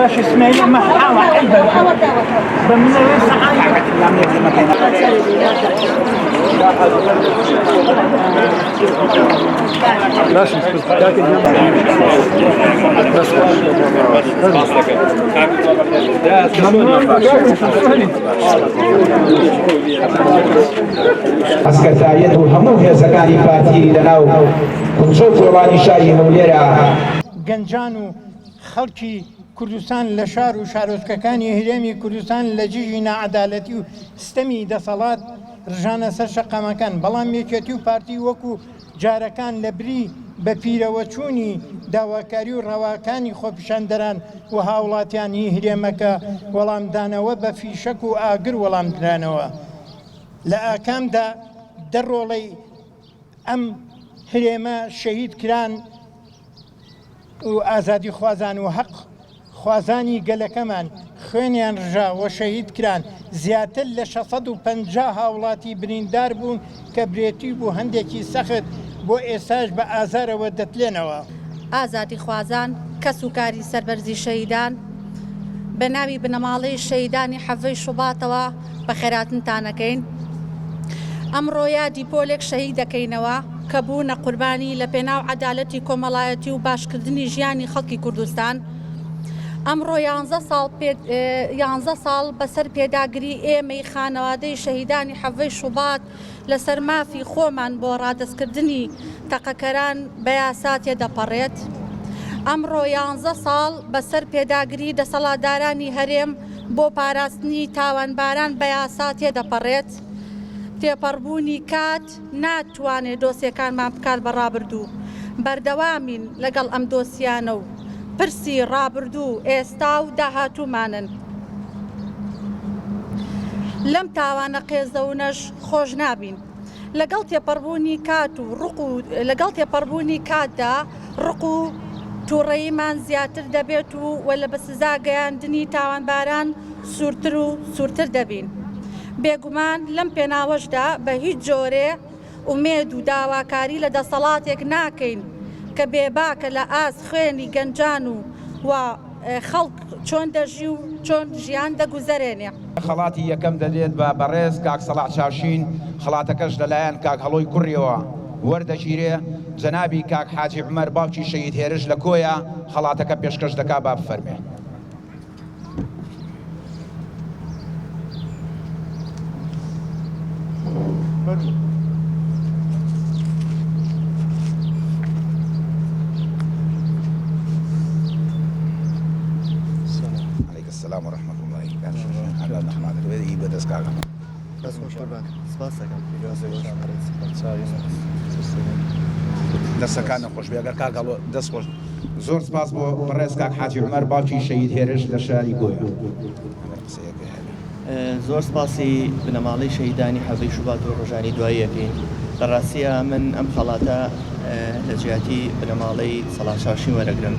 باش اسماعيل ما حاول حيبه بمن الساعه باش ئەسکەتایەت و هەموو هێزەکانی پارتی لەناو کوچە و کۆڵانی شاری هەولێرە گەنجان و خەڵکی کوردستان لە شار و شارۆچکەکانی هەرێمی کوردستان لە جژی نەعەدالەتی و ستەمی دەسەڵات ڕژانە سەر شەقامەکان بەڵام یەکێتی و پارتی وەکو جارەکان لە بری بە پیرەوەچوونی داواکاری و ڕەواکانی خۆپیشاندەران و هاوڵاتیانی هەرێمەکە وەڵامدانەوە بە فیشەک و ئاگر وەڵامدرانەوە لە ئاکامدا دەڕۆڵەی ئەم هەرێمە شەهید کران و ئازادی خوازان و حەق خوازانی گەلەکەمان خوێنیان ڕژاوە شەهید کران زیاتر لە 650 هاوڵاتی بریندار بوون کە برێتی بوو هەندێکی سەخت بۆ ئێستاش بە ئازارەوە دەتلێنەوە. ئازادی خوازان کەس و کاری سەربەرزی شەهیدان بە ناوی بنەماڵەی شەهیدانی حەڤەی شوباتەوە بە خێراتنتانەکەین. ئەمڕۆ یادی پۆلێک شەهید دەکەینەوە کە بوونە قوربانی لە پێناو عەدالەتی کۆمەڵایەتی و باشکردنی ژیانی خەڵکی کوردستان. ئەمڕۆ 11 ساڵ بەسەر پێداگری ئێمەی خانەوادەی شەهیدانی حەڤەی شوبات لەسەر مافی خۆمان بۆ ڕادەستکردنی تەقەکەران بە یاسا تێدەپەڕێت. ئەمڕۆ 11 ساڵ بەسەر پێداگری دەسەڵاتدارانی هەرێم بۆ پاراستنی تاوانباران بە یاسا تێدەپەڕێت. تێپەڕبوونی کات ناتوانێت دۆسیەکانمان بکات بە ڕابردوو. بەردەوامین لەگەڵ ئەم دۆسیانە و پرسی ڕابردوو ئێستا و داهاتوومانن. لەم تاوانە قێزەونەش خۆش نابین. لەگەڵ تێپەڕبوونی کاتدا ڕق و تووڕەییمان زیاتر دەبێت و وە لە بەسزا گەیاندنی تاوانباران سوورتر و سوورتر دەبین. بێگومان لەم پێناوەشدا بە هیچ جۆرێ ئومێد و داواکاری لە دەسەڵاتێک ناکەین کە بێباکە لە ئاز خوێنی گەنجان و خەڵک چۆن دەژی و چۆن ژیان دەگوزەرێنێ. خەڵاتی یەکەم دەدێت بە بەڕێز کاک سەڵاح چاوشین خەڵاتەکەش لەلایەن کاک هەڵۆی کوڕیەوە وەردەگیرێ جەنابی کاک حاجی عومەر باوکی شەهید هێرش لە کۆیە خەڵاتەکە پێشکەش دەکا با بفەرمێ. السلام ورحمة الله دەستەکان نەخۆش بێگەر کاگەڵ دەست خۆش زۆر سپاس بۆ بەڕێز کاک حاجی عومەر باوکی شەهید هێرش لە شاری گۆیە. زۆر سپاسی بنەماڵەی شەهیدانی حەڤەی شوبات و ڕۆژانی دواییەکەین. لە ڕاستیە من ئەم خەڵاتە لە جیاتی بنەماڵەی سەڵاح چاوشین وەرەگرم.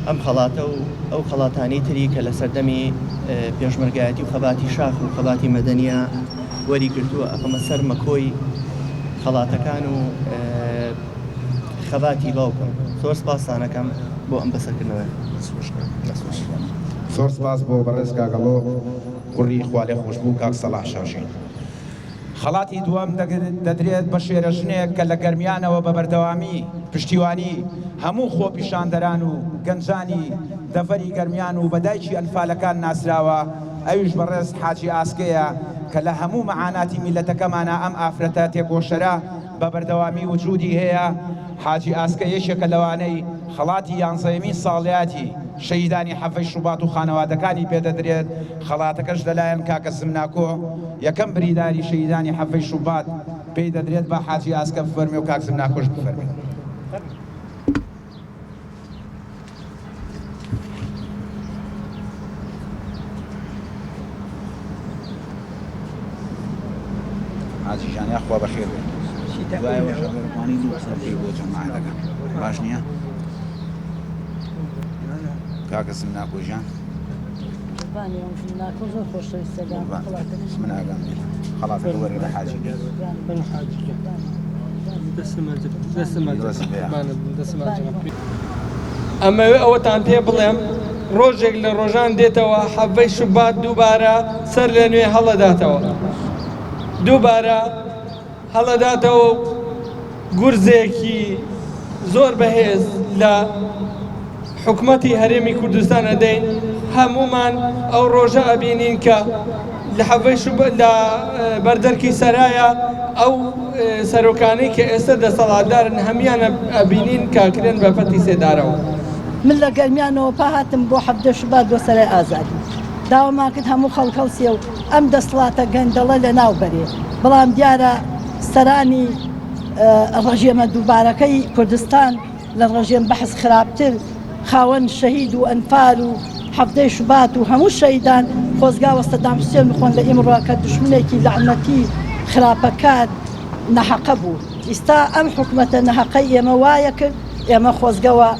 ئەم خەڵاتە و ئەو خەڵاتانی تری کە لە سەردەمی پێشمەرگایەتی و خەباتی شاخ و خەباتی مەدەنیە وەری گرتووە ئەقەمە سەر مەکۆی خەڵاتەکان و خەباتی باوکم. زۆر سپاسانەکەم بۆ ئەم بەسەرکردنەوە. زۆر سپاس بۆ بەڕێز کاگەڵۆ کوڕی خوالێ خۆشبوو کاک سەڵاح چاوشین. خەڵاتی دووەم دەدرێت بە شێرەژنێک کە لە گەرمیانەوە بە بەردەوامی پشتیوانی هەموو خۆپیشاندەران و گەنجانی دەڤەری گەرمیان و بەدایکی ئەنفالەکان ناسراوە ئەویش بەڕێز حاجی ئاسکەیە کە لە هەموو مەعاناتی میلەتەکەمانە ئەم ئافرەتە تێگۆشەرە بە بەردەوامی وجودی هەیە. حاجی ئاسکە یەکێکە لەوانەی خەڵاتی 11 ساڵیاتی شەهیدانی حەڤەی شوبات و خانەوادەکانی پێدەدرێت. خەڵاتەکەش لەلایەن کاکە زمناکۆ یەکەم بریداری شەهیدانی حەڤەی شوبات پێی دەدرێت بە حاجی ئاسکە بفەرمێ و کاک زمناکۆش بفەرمێ. حاجی جان یاخوا بەخێر بێت. دوایەوەشەوانی دووەسەری بۆ جەماعەتەکان باش نییە؟ کاکە زمناکۆ ژیان من ئاگام خەڵاتەکە وەرە لە حاجی ئەمەوێ ئەوەتان پێ بڵێم ڕۆژێک لە ڕۆژان دێتەوە حەڤەی شوبات دووبارە سەر لە نوێ هەڵەداتەوە دووبارە هەڵەداتەوە گورزێکی زۆر بەهێز لە حکومەتی هەرێمی کوردستان ئەدەین هەمومان ئەو ڕۆژە ئەبینین کە لە حەڤەی لە بەردەرکی سەرایە ئەو سەرۆکانەی کە ئێستا دەسەڵاتدارن هەمیان ئەبینین کاکرێن بە پەتی سێدارەوە. من لە گەرمیانەوە پاهاتم بۆ حەڤدە شوبات بۆ سەرای ئازادی داوامان کرد هەموو خەڵکەڵسیە و ئەم دەسەڵاتە گەندەڵە لە ناو بەرێ بەڵام دیارە سەرانی ڕژێمە دووبارەکەی کوردستان لە ڕژێم بەحث خراپتر خاوەن شەهید و ئەنفال و حەڤدەی شوبات و هەموو شەهیدان خۆزگا وەستەدام حوسێن بخۆن لە ئیمڕۆ کە دوشمنێکی لەعنەتی خراپەکات نەحەقە بوو ئێستا ئەم حکومەتە نەحەقەی ئێمە وایە کرد ئێمە خۆزگەوە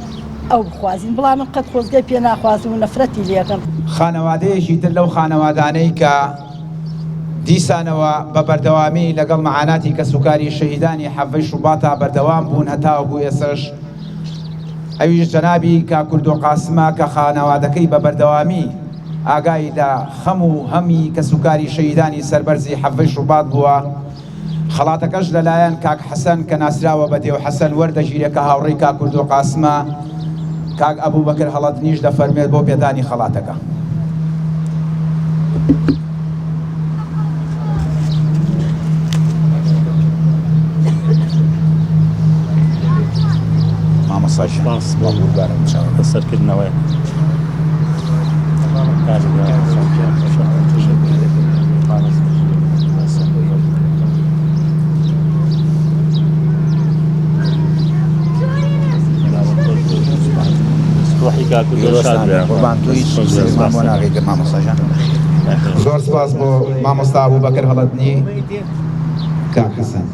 ئەو بخوازین بڵام من قەت خۆزگەی پێ ناخوازم و نەفرەتی لێەکەم. خانەوادەیەکی تر لەو خانەوادانەی کە دیسانەوە بە بەردەوامی لەگەڵ مەعاناتی کە سوکاری شەهیدانی حەڤەی شوباتە بەردەوام بوون هەتاوە بوو ئێسش ئەویش جەنابی کا کوردۆ قاسمە کە خانەوادەکەی بە بەردەوامی ئاگای لە خەم و هەمی کە سوکاری شەهیدانی سەربەرزی حەڤەی شوبات بووە خەڵاتەکەش لەلایەن کاک حەسەن کە ناسراوە بە دێو حەسەن وەردەگیرێت کە هاوڕێی کا کوردۆ قاسمە کاک ئەبوو بەکر هەڵەتنیش دەفەرمێت بۆ پێدانی خەڵاتەکە. بەسەرکردنەوەی زۆر سپاس بۆ مامۆستا ئەبوو بەکر هەڵەتنی کاک حەسەن.